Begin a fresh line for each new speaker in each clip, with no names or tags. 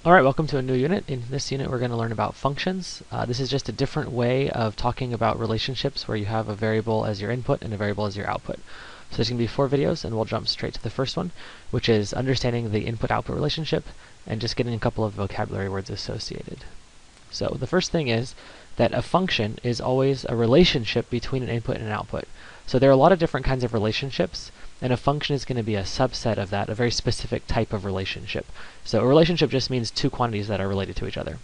Alright, welcome to a new unit. In this unit we're going to learn about functions. This is just a different way of talking about relationships where you have a variable as your input and a variable as your output. So there's going to be 4 videos and we'll jump straight to the first one, which is understanding the input-output relationship and just getting a couple of vocabulary words associated. So the first thing is that a function is always a relationship between an input and an output. So there are a lot of different kinds of relationships, and a function is going to be a subset of that, a very specific type of relationship. So a relationship just means two quantities that are related to each other.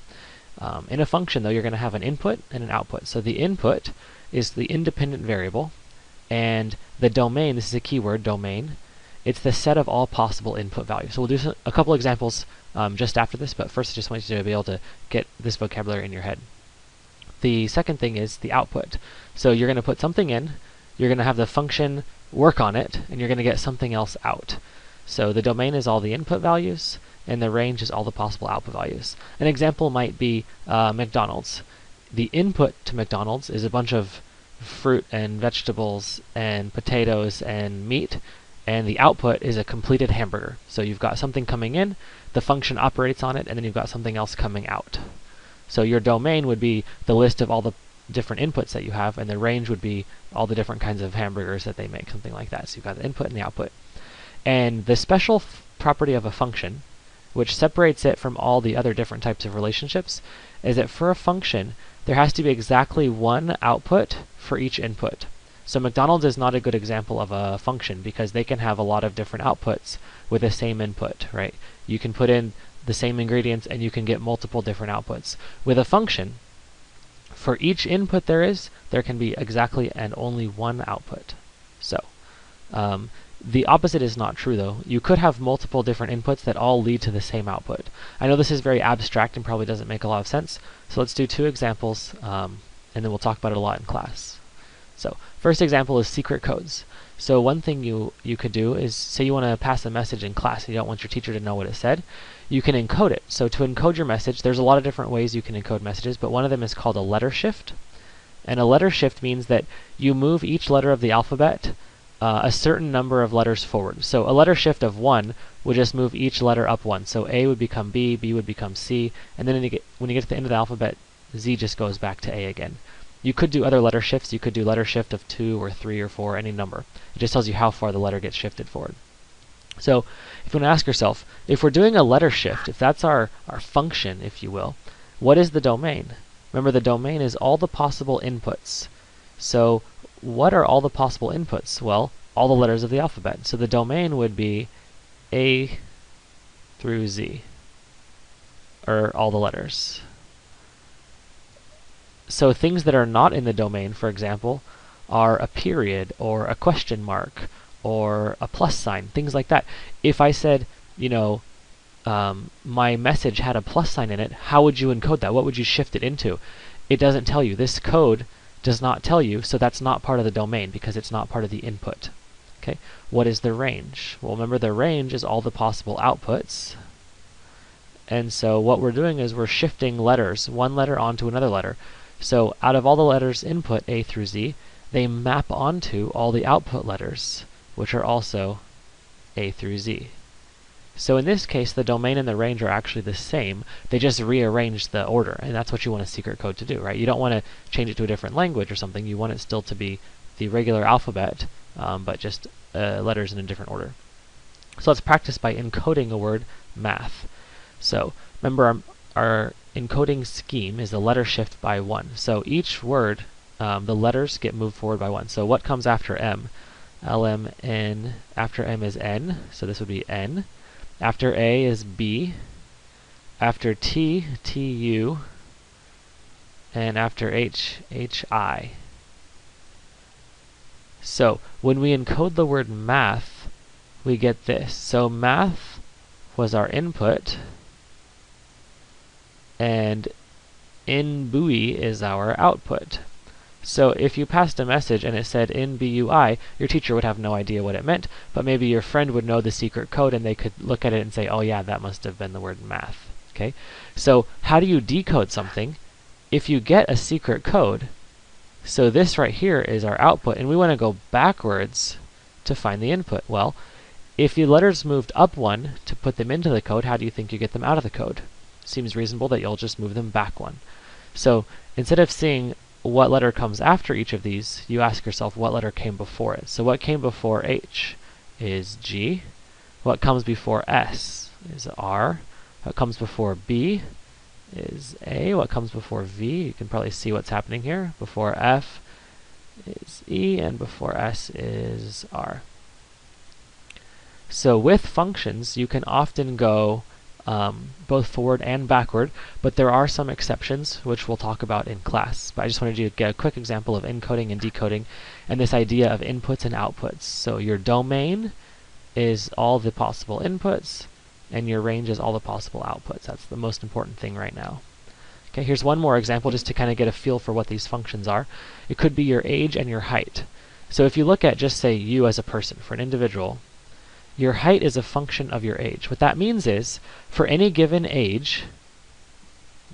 In a function, though, you're going to have an input and an output. So the input is the independent variable, and the domain, this is a keyword, domain, it's the set of all possible input values. So we'll do a couple examples just after this, but first I just want you to be able to get this vocabulary in your head. The second thing is the output. So you're going to put something in, you're going to have the function work on it, and you're going to get something else out. So the domain is all the input values, and the range is all the possible output values. An example might be McDonald's. The input to McDonald's is a bunch of fruit and vegetables and potatoes and meat, and the output is a completed hamburger. So you've got something coming in, the function operates on it, and then you've got something else coming out. So your domain would be the list of all the different inputs that you have, and the range would be all the different kinds of hamburgers that they make, something like that. So you've got the input and the output. And the special property of a function, which separates it from all the other different types of relationships, is that for a function, there has to be exactly one output for each input. So McDonald's is not a good example of a function because they can have a lot of different outputs with the same input, right? You can put in the same ingredients and you can get multiple different outputs. With a function, for each input there can be exactly and only one output. So the opposite is not true though. You could have multiple different inputs that all lead to the same output. I know this is very abstract and probably doesn't make a lot of sense, so let's do 2 examples and then we'll talk about it a lot in class. So first example is secret codes. So one thing you could do is, say you want to pass a message in class and you don't want your teacher to know what it said, you can encode it. So to encode your message, there's a lot of different ways you can encode messages, but one of them is called a letter shift. And a letter shift means that you move each letter of the alphabet a certain number of letters forward. So a letter shift of 1 would just move each letter up 1. So A would become B, B would become C, and then when you get to the end of the alphabet, Z just goes back to A again. You could do other letter shifts. You could do letter shift of 2 or 3 or 4, any number. It just tells you how far the letter gets shifted forward. So if you want to ask yourself, if we're doing a letter shift, if that's our function, if you will, what is the domain? Remember, the domain is all the possible inputs. So what are all the possible inputs? Well, all the letters of the alphabet. So the domain would be A through Z, or all the letters. So things that are not in the domain, for example, are a period or a question mark or a plus sign, things like that. If I said, you know, my message had a plus sign in it, how would you encode that? What would you shift it into? It doesn't tell you. This code does not tell you, so that's not part of the domain because it's not part of the input. Okay, what is the range? Well, remember, the range is all the possible outputs. And so what we're doing is we're shifting letters, one letter onto another letter. So out of all the letters input A through Z, they map onto all the output letters, which are also A through Z. So in this case, the domain and the range are actually the same. They just rearrange the order, and that's what you want a secret code to do, right? You don't want to change it to a different language or something. You want it still to be the regular alphabet, but just letters in a different order. So let's practice by encoding a word, math. So remember, our encoding scheme is a letter shift by 1. So each word, the letters get moved forward by 1. So what comes after M? LM, N. After M is N, so this would be N. After A is B. After T, TU. And after H, HI. So when we encode the word math, we get this. So math was our input, and in BUI is our output. So if you passed a message and it said in BUI, your teacher would have no idea what it meant, but maybe your friend would know the secret code and they could look at it and say, oh yeah, that must have been the word math. Okay? So how do you decode something? If you get a secret code, so this right here is our output, and we want to go backwards to find the input. Well, if the letters moved up 1 to put them into the code, how do you think you get them out of the code? seems reasonable that you'll just move them back one. So instead of seeing what letter comes after each of these, you ask yourself what letter came before it. So what came before H is G. What comes before S is R. What comes before B is A. What comes before V, you can probably see what's happening here. Before F is E, and before S is R. So with functions, you can often go both forward and backward, but there are some exceptions, which we'll talk about in class. But I just wanted you to get a quick example of encoding and decoding, and this idea of inputs and outputs. So your domain is all the possible inputs, and your range is all the possible outputs. That's the most important thing right now. Okay, here's one more example just to kind of get a feel for what these functions are. It could be your age and your height. So if you look at just say you as a person, for an individual, your height is a function of your age. What that means is, for any given age,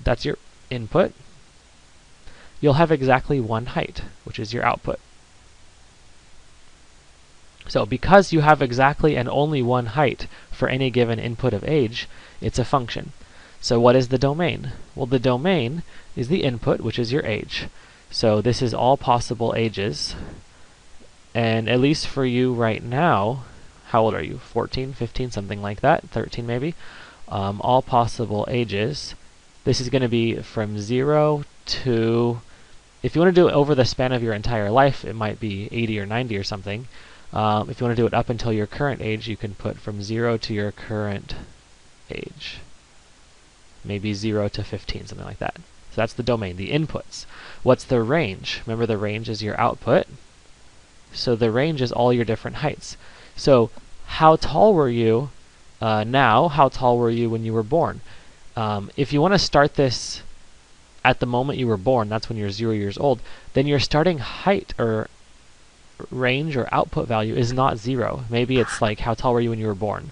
that's your input, you'll have exactly one height, which is your output. So because you have exactly and only one height for any given input of age, it's a function. So what is the domain? Well, the domain is the input, which is your age. So this is all possible ages. And at least for you right now, how old are you? 14, 15, something like that, 13 maybe. All possible ages. This is going to be from 0 to, if you want to do it over the span of your entire life, it might be 80 or 90 or something. If you want to do it up until your current age, you can put from 0 to your current age. Maybe 0 to 15, something like that. So that's the domain, the inputs. What's the range? Remember, the range is your output. So the range is all your different heights. So how tall were you now? How tall were you when you were born? If you want to start this at the moment you were born, that's when you're 0 years old, then your starting height or range or output value is not 0. Maybe it's like, how tall were you when you were born?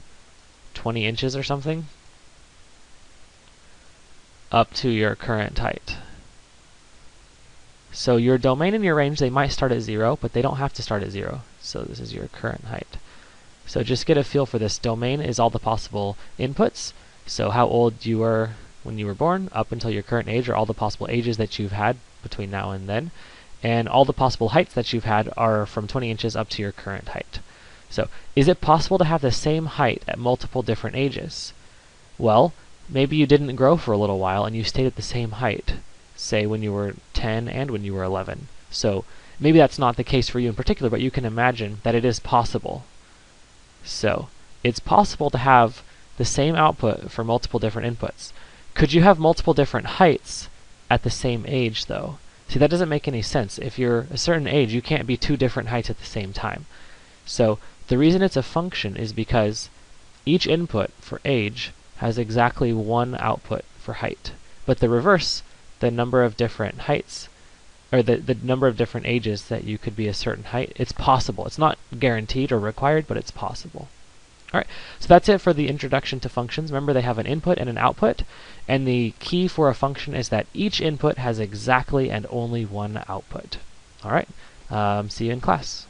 20 inches or something? Up to your current height. So your domain and your range, they might start at 0, but they don't have to start at 0. So this is your current height. So just get a feel for this. Domain is all the possible inputs. So how old you were when you were born, up until your current age, or all the possible ages that you've had between now and then. And all the possible heights that you've had are from 20 inches up to your current height. So is it possible to have the same height at multiple different ages? Well, maybe you didn't grow for a little while and you stayed at the same height, say when you were 10 and when you were 11. So maybe that's not the case for you in particular, but you can imagine that it is possible. So it's possible to have the same output for multiple different inputs. Could you have multiple different heights at the same age, though? See, that doesn't make any sense. If you're a certain age, you can't be two different heights at the same time. So the reason it's a function is because each input for age has exactly one output for height. But the reverse, the number of different heights, or the number of different ages that you could be a certain height, it's possible. It's not guaranteed or required, but it's possible. Alright, so that's it for the introduction to functions. Remember, they have an input and an output, and the key for a function is that each input has exactly and only one output. Alright, see you in class.